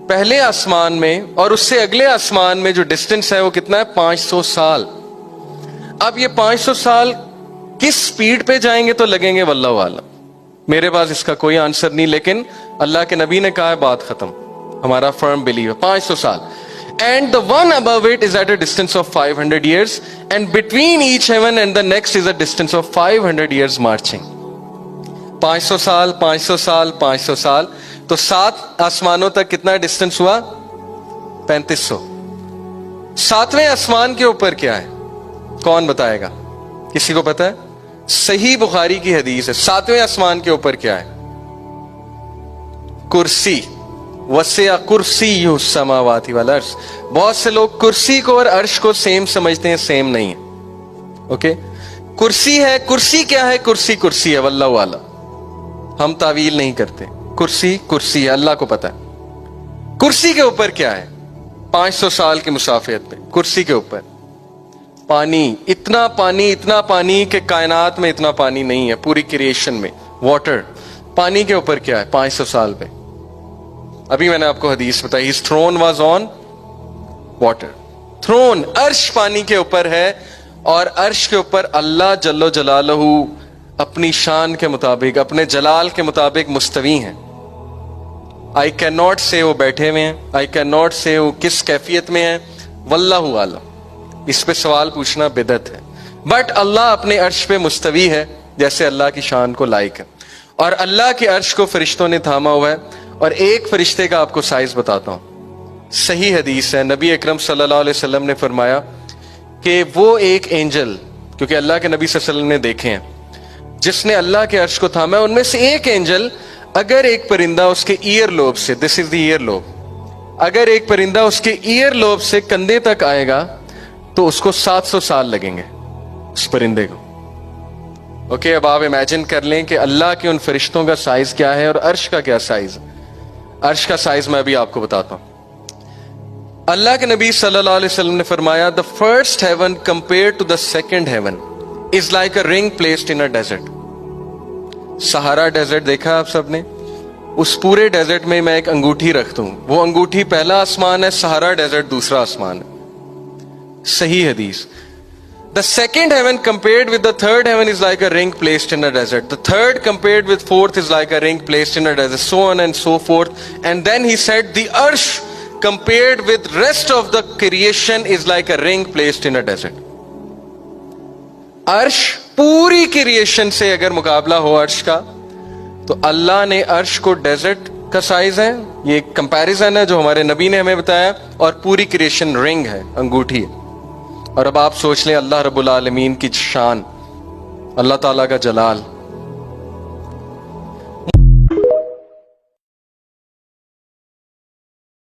پہلے آسمان میں اور اس سے اگلے آسمان میں جو ڈسٹینس ہے وہ کتنا ہے؟ 500 سال. اب یہ 500 سال کس سپیڈ پہ جائیں گے تو لگیں گے واللہ عالم. میرے پاس اس کا کوئی آنسر نہیں، لیکن اللہ کے نبی نے کہا ہے بات ختم. ہمارا فرم بلیو ہے 500 سال. And the one above it is at a distance of 500 years, and between each heaven and the next is a distance of 500 years marching. 500 سال 500 سال 500 سال تو 7 آسمانوں تک کتنا ڈسٹینس ہوا؟ 3500. 7ویں آسمان کے اوپر کیا ہے؟ کون بتائے گا؟ کسی کو پتا ہے؟ صحیح بخاری کی حدیث ہے. 7ویں آسمان کے اوپر کیا ہے؟ کرسی. وسع کرسی السماوات والارض. بہت سے لوگ کرسی کو اور عرش کو سیم سمجھتے ہیں، سیم نہیں ہے. اوکے، کرسی ہے. کرسی کیا ہے؟ کرسی کرسی ہے، واللہ اعلم. ہم تعویل نہیں کرتے. کرسی کرسی ہے، اللہ کو پتا ہے. کرسی کے اوپر کیا ہے؟ 500 سال کی مسافت پہ کرسی کے اوپر پانی. اتنا پانی کہ کائنات میں اتنا پانی نہیں ہے پوری کریشن میں. واٹر. پانی کے اوپر کیا ہے 500 سال پہ؟ ابھی میں نے آپ کو حدیث بتائی. His throne was on water. throne عرش پانی کے اوپر ہے، اور عرش کے اوپر اللہ جل جلالہ اپنی شان کے مطابق، اپنے جلال کے مطابق مستوی ہیں. I cannot say وہ بیٹھے ہوئے ہیں. I cannot say وہ کس کیفیت میں ہیں. واللہ عالم. اس پہ سوال پوچھنا بدعت ہے. بٹ اللہ اپنے عرش پہ مستوی ہے جیسے اللہ کی شان کو لائق ہے. اور اللہ کے عرش کو فرشتوں نے تھاما ہوا ہے. اور ایک فرشتے کا آپ کو سائز بتاتا ہوں. صحیح حدیث ہے، نبی اکرم صلی اللہ علیہ وسلم نے فرمایا کہ وہ ایک اینجل، کیونکہ اللہ کے نبی صلی اللہ علیہ وسلم نے دیکھے ہیں، جس نے اللہ کے عرش کو تھاما ہے، ان میں سے ایک اینجل اگر ایک پرندہ اس کے ایئر لوب سے، دس از دی ایئر لوب، اگر ایک پرندہ اس کے ایئر لوب سے کندھے تک آئے گا تو اس کو 700 سال لگیں گے اس پرندے کو. اوکے، اب آپ امیجن کر لیں کہ اللہ کے ان فرشتوں کا سائز کیا ہے اور عرش کا کیا سائز ہے. عرش کا سائز میں ابھی آپ کو بتاتا ہوں. اللہ کے نبی صلی اللہ علیہ وسلم نے فرمایا the first heaven compared to the second heaven is like a ring placed in a desert. سہارا ڈیزرٹ دیکھا آپ سب نے؟ اس پورے ڈیزرٹ میں ایک انگوٹھی رکھتا ہوں، وہ انگوٹھی پہلا آسمان ہے، سہارا ڈیزرٹ دوسرا آسمان ہے. صحیح حدیث. The second heaven compared with the third heaven is like a ring placed in a desert. The third compared with fourth is like a ring placed in a desert. So on and so forth. And then he said the arsh compared with rest of the creation is like a ring placed in a desert. عرش پوری creation سے اگر مقابلہ ہو عرش کا تو اللہ نے عرش کو ڈیزرٹ کا سائز ہے، یہ ایک کمپیریزن ہے جو ہمارے نبی نے ہمیں بتایا، اور پوری کریشن رنگ ہے، انگوٹھی ہے. اور اب آپ سوچ لیں اللہ رب العالمین کی شان، اللہ تعالیٰ کا جلال.